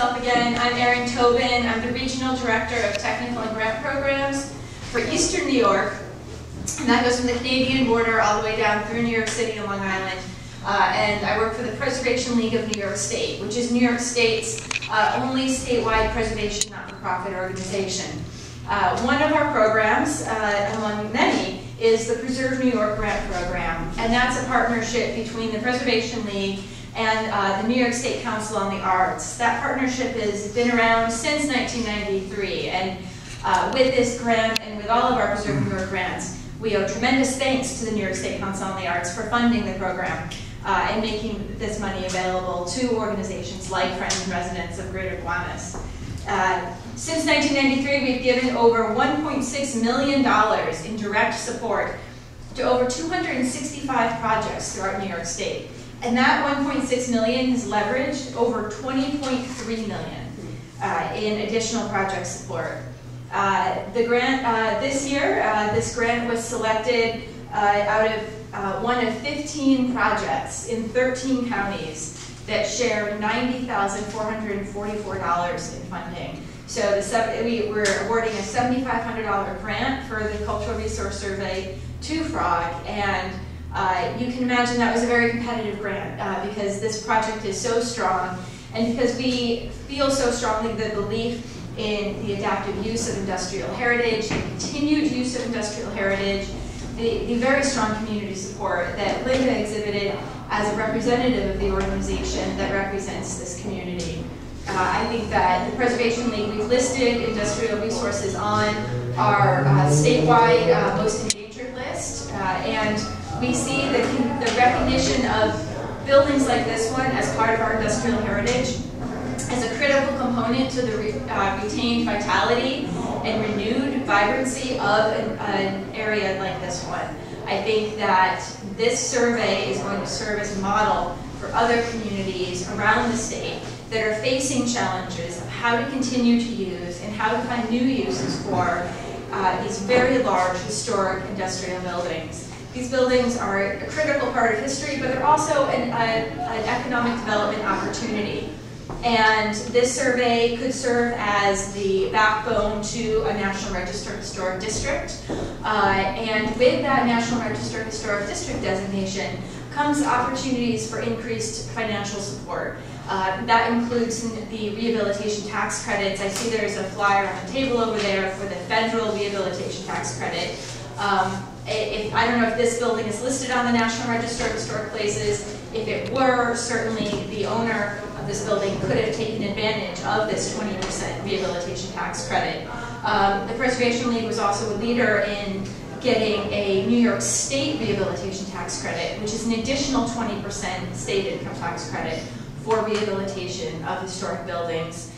myself again. I'm Erin Tobin. I'm the Regional Director of Technical and Grant Programs for Eastern New York. And that goes from the Canadian border all the way down through New York City and Long Island. And I work for the Preservation League of New York State, which is New York State's only statewide preservation not-for-profit organization. One of our programs, among many, is the Preserve New York Grant Program. And that's a partnership between the Preservation League and the New York State Council on the Arts. That partnership has been around since 1993. And with this grant and with all of our Preserve New York grants, we owe tremendous thanks to the New York State Council on the Arts for funding the program and making this money available to organizations like Friends and Residents of Greater Gowanus. Since 1993, we've given over $1.6 million in direct support to over 265 projects throughout New York State. And that $1.6 million has leveraged over $20.3 million in additional project support. The grant this year, this grant was selected out of one of 15 projects in 13 counties that share $90,444 in funding. So we're awarding a $7,500 grant for the Cultural Resource Survey to FROGG, and you can imagine that was a very competitive grant because this project is so strong, and because we feel so strongly the belief in the adaptive use of industrial heritage, the continued use of industrial heritage, the very strong community support that Linda exhibited as a representative of the organization that represents this community. I think that the Preservation League, we've listed industrial resources on our statewide most endangered list, and we see the recognition of buildings like this one as part of our industrial heritage as a critical component to the retained vitality and renewed vibrancy of an area like this one. I think that this survey is going to serve as a model for other communities around the state that are facing challenges of how to continue to use and how to find new uses for these very large historic industrial buildings. These buildings are a critical part of history, but they're also an economic development opportunity. And this survey could serve as the backbone to a National Register Historic District. And with that National Register Historic District designation comes opportunities for increased financial support. That includes the rehabilitation tax credits. I see there's a flyer on the table over there for the federal rehabilitation tax credit. I don't know if this building is listed on the National Register of Historic Places. If it were, certainly the owner of this building could have taken advantage of this 20% rehabilitation tax credit. The Preservation League was also a leader in getting a New York State rehabilitation tax credit, which is an additional 20% state income tax credit for rehabilitation of historic buildings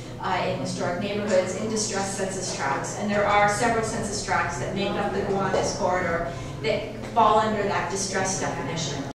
in historic neighborhoods, in distressed census tracts. And there are several census tracts that make up the Gowanus corridor that fall under that distressed definition.